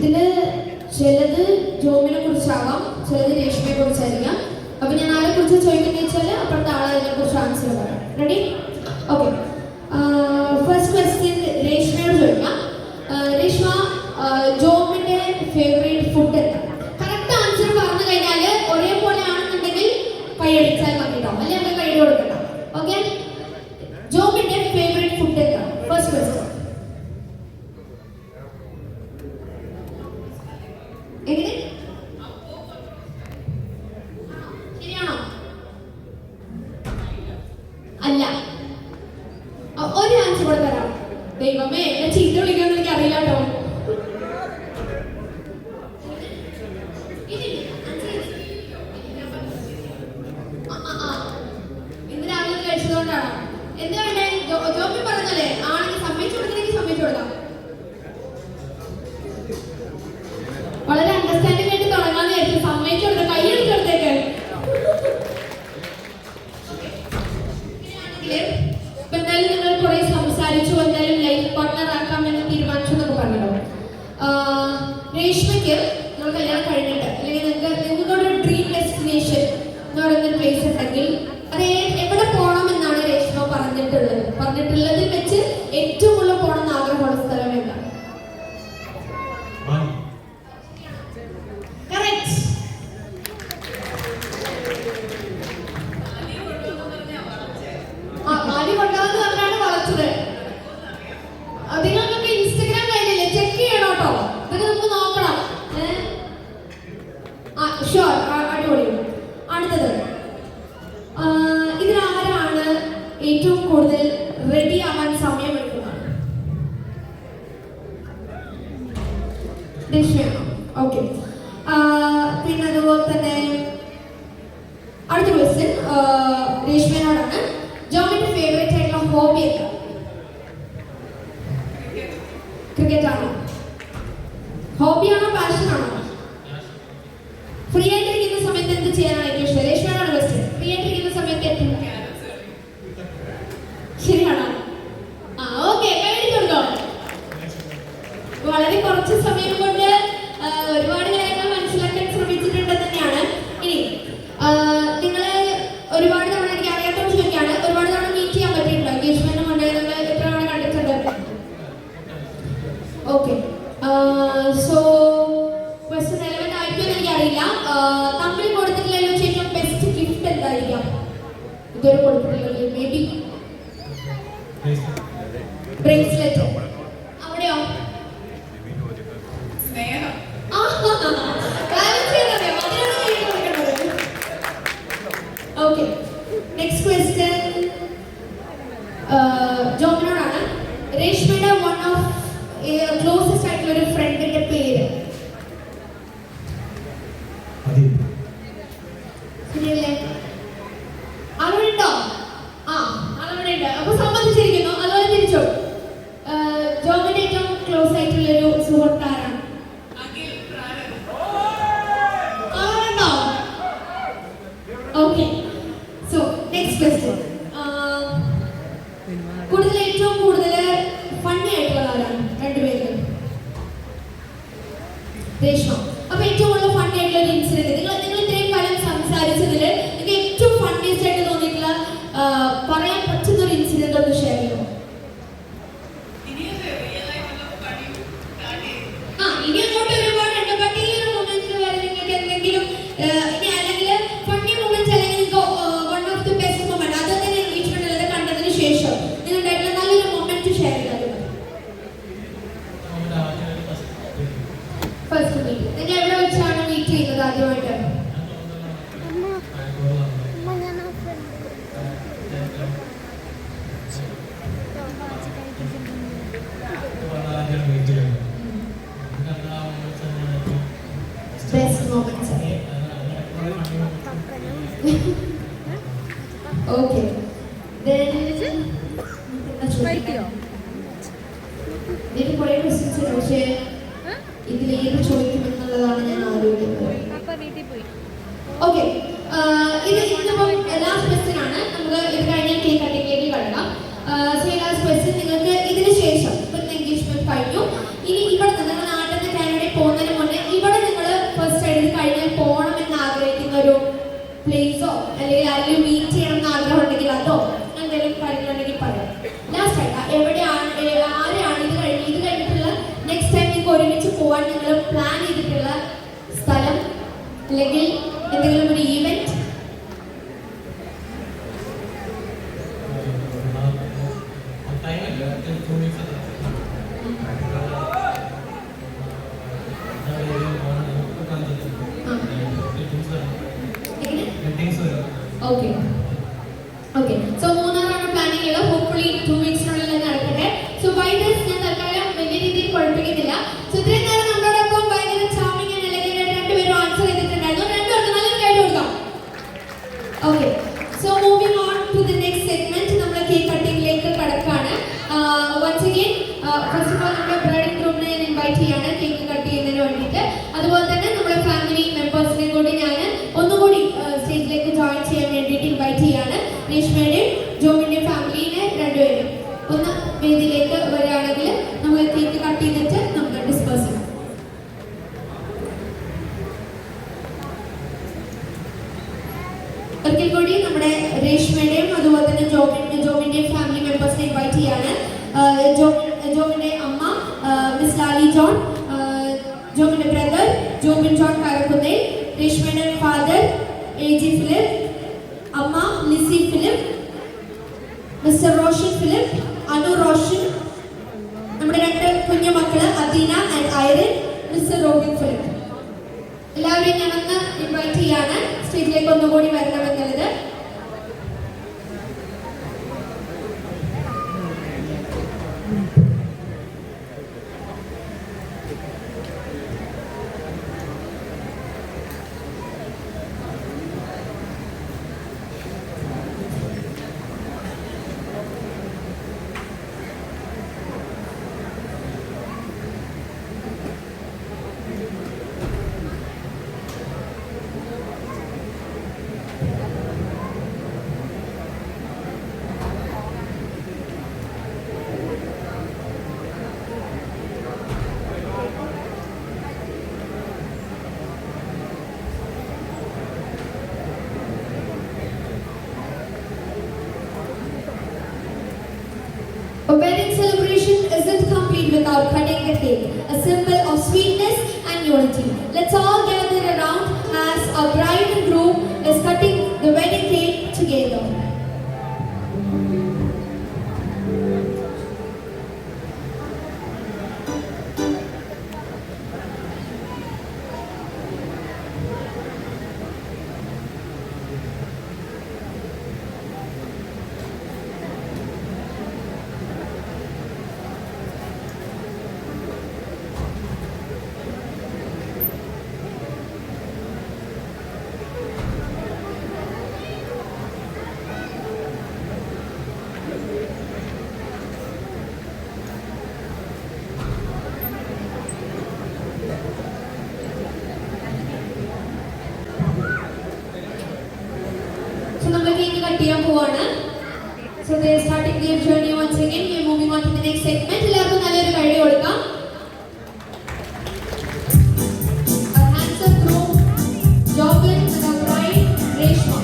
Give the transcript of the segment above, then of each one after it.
ഇതില് ചിലത് ജോമിനെ കുറിച്ചാവാം, ചിലത് രേഷ്മയെ കുറിച്ചായിരിക്കാം. അപ്പൊ ഞാൻ ആരെ കുറിച്ച് ചോദിക്കുന്നത് വെച്ചാല് അപ്പുറത്തെ ആളെ അതിനെ കുറിച്ച് ആൻസർ പറയാം. റെഡി? ഓക്കെ. ഫസ്റ്റ് ക്വസ്റ്റ്യൻ രേഷ്മയോട് ചോദിക്കാം. രേഷ്മ, ജോമിന്റെ ഫേവറേറ്റ് ഫുഡ് എന്താ? കറക്റ്റ് ആൻസർ പറഞ്ഞു കഴിഞ്ഞാൽ ഒരേപോലെ ആണെന്നുണ്ടെങ്കിൽ കൈയടിച്ചാൽ മതി കേട്ടോ, അല്ലെങ്കിൽ നമ്മൾ കൈ കൊടുക്കണ്ട. ഓക്കെ? ജോമിന്റെ ഫേവറേറ്റ് ഫുഡ് എന്താ? First question. എങ്ങനെ? ശരിയാണോ? അല്ല. ഒരു ആൻസർ കൂടെ തരാം. ദൈവമേ, എന്നെ ചീത്ത വിളിക്കുമെന്ന് എനിക്ക് അറിയില്ല കേട്ടോ. ഇന്ന് രാവിലെ കഴിച്ചതുകൊണ്ടാണ്. എന്താ വേണ്ടേ? ജോബി പറഞ്ഞല്ലേ ആണെങ്കിൽ സമ്മതിച്ചു കൊടുക്കണമെങ്കിൽ സമ്മതിച്ചു കൊടുക്കാം. വളരെ അണ്ടർസ്റ്റാൻഡിംഗ് ആയിട്ട് തുടങ്ങാന്ന് വിചാരിച്ചു. സമ്മതിച്ചു കൊടുക്കാം, കൈ എടുത്തെടുത്തേക്ക്. ഇപ്പൊ എന്തായാലും നിങ്ങൾ കുറെ സംസാരിച്ചു, എന്തായാലും ലൈഫ് പാർട്ട്ണർ ആക്കാമെന്ന് തീരുമാനിച്ചു എന്നൊക്കെ പറഞ്ഞല്ലോ. രേഷ്മയ്ക്ക് നിങ്ങൾ കല്യാണം കഴിഞ്ഞിട്ട് അല്ലെങ്കിൽ നിങ്ങളുടെ ഡ്രീം ഡെസ്റ്റിനേഷൻ എന്ന് പറയുന്നൊരു പ്ലേസ് ഉണ്ടെങ്കിൽ അത് എവിടെ പോകണം എന്നാണ് രേഷ്മ പറഞ്ഞിട്ടുള്ളതിൽ വെച്ച് ഏറ്റവും കൂടുതൽ പോകണം എന്ന് ആഗ്രഹമുള്ള സ്ഥലം എന്താണ്? മാലി കൊണ്ടാന്ന് പറഞ്ഞാണ് വളച്ചത്. അതിനൊക്കെ ഇൻസ്റ്റഗ്രാം കഴിഞ്ഞില്ലേ, ചെക്ക് ചെയ്യണം കേട്ടോ. ഇതൊക്കെ നമുക്ക് നോക്കണം. ഷുവർ, അടിപൊളി. അടുത്തത്, ഇതിലാരാണ് ഏറ്റവും കൂടുതൽ റെഡി ആവാൻ സമയം എടുക്കുന്നത്? രേഷ്മയാണോ? ഓക്കെ. പിന്നെ അതുപോലെ തന്നെ അടുത്ത ക്വസ്റ്റ്യൻ രേഷ്മയോടാണ്. ജോമിന്റെ ഫേവറേറ്റ് ആയിട്ടുള്ള ഹോബി എന്താ? ക്രിക്കറ്റ് ആണോ? ഹോബിയാണോ പാഷനാണോ? ഫ്രീ ആയിട്ടിരിക്കുന്ന സമയത്ത് എന്ത് ചെയ്യാനാണ് ഏറ്റവും ഇഷ്ടം? രേഷ്മയോടാണ് ക്വസ്റ്റ്യൻ. ഫ്രീ ആയിട്ടിരിക്കുന്ന സമയത്ത് ഏറ്റവും ശരിയാണോ? ഓക്കെ, കൈയടിച്ച് കൊടുത്തോ. വളരെ കുറച്ച് സമയം കൊണ്ട് ഒരുപാട് കാര്യങ്ങൾ മനസ്സിലാക്കാൻ ശ്രമിച്ചിട്ടുണ്ട് തന്നെയാണ്. ഇനി നിങ്ങള് ഒരുപാട് തവണ, എനിക്ക് അറിയാത്തത് ചോദിക്കാണ്, ഒരുപാട് തവണ മീറ്റ് ചെയ്യാൻ പറ്റിയിട്ടുണ്ടോ? എൻഗേജ്മെന്റ് കൊണ്ട് നമ്മൾ എത്ര തവണ കണ്ടിട്ടുണ്ട്? ഓക്കെ. സോ ക്വസ്റ്റ്യൻ റെലവന്റ് ആയിരിക്കുമെന്ന് എനിക്കറിയില്ല. തമ്മിൽ കൊടുത്തിട്ടില്ലല്ലോ ഏറ്റവും ബെസ്റ്റ് ഗിഫ്റ്റ് എന്തായിരിക്കാം? ഇതുവരെ കൊടുത്തിട്ടില്ലല്ലോ. May be bracelet. അവിടെയോ? ഓക്കെ. നെക്സ്റ്റ് ക്വസ്റ്റ്യൻ ജോമിനോടാണ്. രേഷ്മയുടെ വൺ ഓഫ് ക്ലോസസ്റ്റ് ആയിട്ടുള്ള ഒരു ഫ്രണ്ടിന്റെ പേര്? ശരിയല്ലേ? അവിടെ ഉണ്ടോ? അവിടെ ഉണ്ട്. അപ്പൊ സമ്മതിച്ചിരിക്കുന്നു. അതുപോലെ തിരിച്ചോ. ജോമിന്റെ ഏറ്റവും ക്ലോസ് ആയിട്ടുള്ള ഒരു സുഹൃത്താരാണ്? ഓക്കെ. സോ നെക്സ്റ്റ് ക്വസ്റ്റ്യൻ, ഏറ്റവും കൂടുതൽ ഫണ്ണി ആയിട്ടുള്ള ആരാണ് രണ്ടുപേരും? രേഷ്മ. അപ്പൊ ഏറ്റവും കൂടുതൽ ഫണ്ണി ആയിട്ടുള്ള ഒരു ഇൻസിഡന്റ്, നിങ്ങൾ ഇത്രയും കാലം സംസാരിച്ചതിൽ നിങ്ങൾക്ക് ഏറ്റവും ഫണ്ണിയസ്റ്റ് ആയിട്ട് തോന്നിയിട്ടുള്ള പറയാൻ പറ്റുന്ന ഒരു ഇൻസിഡന്റ് ഒന്ന് ഷെയർ ചെയ്യുമോ? ഇനി അങ്ങോട്ട് ഒരുപാട് ഉണ്ട്. ബട്ട് ഈ ഒരു മൊമെന്റ്സിൽ വരെ നിങ്ങൾക്ക് എന്തെങ്കിലും അല്ലെങ്കിൽ ഫണ്ണി മൊമെന്റ്സ്, അല്ലെങ്കിൽ one of the best moment, അത് തന്നെ എൻഗേജ്മെന്റ് അല്ലാതെ കണ്ടതിന് ശേഷം നിങ്ങളുണ്ടായിട്ടുള്ള നല്ലൊരു മൊമെന്റ് ഷെയർ ചെയ്താൽ? ഫസ്റ്റ് മീറ്റ് നിങ്ങൾ എവിടെ വെച്ചാണ് മീറ്റ് ചെയ്യുന്നത് ആദ്യമായിട്ട്? Best moments. ഓക്കെ. ഇതിന് കുറെ ക്വസ്റ്റ്യൻസ് ഉണ്ട്, പക്ഷേ ഇതിൽ ഏത് ചോദിക്കുമെന്നുള്ളതാണ് ഞാൻ ആലോചിക്കുന്നത്. ഓക്കെ. ഇത് ഇന്നിപ്പം ലാസ്റ്റ് ക്വസ്റ്റ്യൻ ആണ്. നമുക്ക് ഇത് കഴിഞ്ഞ കേക്ക് കട്ടിങ്ങിലേക്ക് കടക്കാം. സോ ലാസ്റ്റ് ക്വസ്റ്റ്യൻ, നിങ്ങൾക്ക് ഇതിന് ശേഷം ഇപ്പം എൻഗേജ്മെന്റ് കഴിഞ്ഞു, ഇനി ഇവിടെ നിന്ന് നാട്ടിൽ നിന്ന് കാനഡയിൽ പോകുന്ന ഓക്കെ ഓക്കെ. സോ മൂന്നാറാണ് പ്ലാനിങ് ഉള്ളത്. ഹോപ്പ്ഫുള്ളി 2 വീക്സിനുള്ളിൽ തന്നെ നടക്കട്ടെ. സോ ബൈ ദിസ് ഞാൻ തൽക്കാലം വലിയ രീതിയിൽ കുഴപ്പിക്കുന്നില്ല. സോ ഇത്രയും നേരം നമ്മളോടൊപ്പം ഭയങ്കര ചാമിങ് ആൻഡ് എലഗന്റ് ആയിട്ട് രണ്ടുപേരും ആൻസർ ചെയ്തിട്ടുണ്ടായിരുന്നു. രണ്ടുപേർക്ക് നല്ലൊരു കൈ കൊടുക്കാം. Okay. So moving on to the next segment, നമ്മൾ കേക്ക് കട്ടിങ്ങിലേക്ക് കടക്കാണ്. Once again first of all നമ്മുടെ ബ്രൈഡ് ഗ്രൂപ്പിനെ ഞാൻ ഇൻവൈറ്റ് ചെയ്യാണ് കേക്ക് കട്ട് ചെയ്യുന്നതിന് വേണ്ടിയിട്ട്. അതുപോലെ തന്നെ നമ്മുടെ ഫാമിലി മെമ്പേഴ്സിനെ കൂടി ഞാൻ ഒന്നുകൂടി സ്റ്റേജിലേക്ക് ജോയിൻ ചെയ്യാൻ വേണ്ടിയിട്ട് ഇൻവൈറ്റ് ചെയ്യാണ്. രേഷ്മയുടെയും ജോമിൻ്റെയും ഫാമിലിനെ രണ്ടുപേരും ഒന്ന് വേദിയിലേക്ക് വരികയാണെങ്കിൽ നമ്മൾ കേക്ക് കട്ട് ചെയ്തിട്ട് നമുക്ക് ഡിസ്പേഴ്സ് ചെയ്യാം. ഒരിക്കൽ കൂടി നമ്മുടെ രേഷ്മയുടെയും അതുപോലെ തന്നെ ജോമിൻ്റെയും ഫാമിലി മെമ്പേഴ്സിനെ ഇൻവൈറ്റ് ചെയ്യാണ്. ജോമിൻ്റെ അമ്മ മിസ് ലാലി ജോൺ, ജോമിൻ്റെ ബ്രദർ ജോബിൻ ജോൺ കാരക്കുന്നേൽ, രേഷ്മയുടെ ഫാദർ AG ഫിലിപ്പ്, അമ്മ Lissy Philip, mister Roshan Philip, Anu Roshan, നമ്മുടെ 2 കുഞ്ഞു മക്കള് Adeena and Irene, mister Robin Philip. എല്ലാവരെയും ഞാനൊന്ന് ഇൻവൈറ്റ് ചെയ്യാണ് സ്റ്റേജിലേക്ക് ഒന്നുകൂടി വരണമെന്നുള്ളത്. A wedding celebration isn't complete without cutting the cake, a symbol of sweetness and unity. Let's all gather around as our bride and groom is cutting the wedding cake together. So they are starting their journey once again. We are moving on to the next segment. എല്ലാവർക്കും നല്ലൊരു കൈ കൊടുക്കാം. Our handsome groom, Jobin, and our bride, Reshma.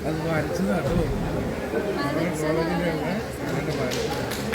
അത് വരച്ചതാട്ടോ കോളേജിലുള്ള അങ്ങനെ വരച്ചു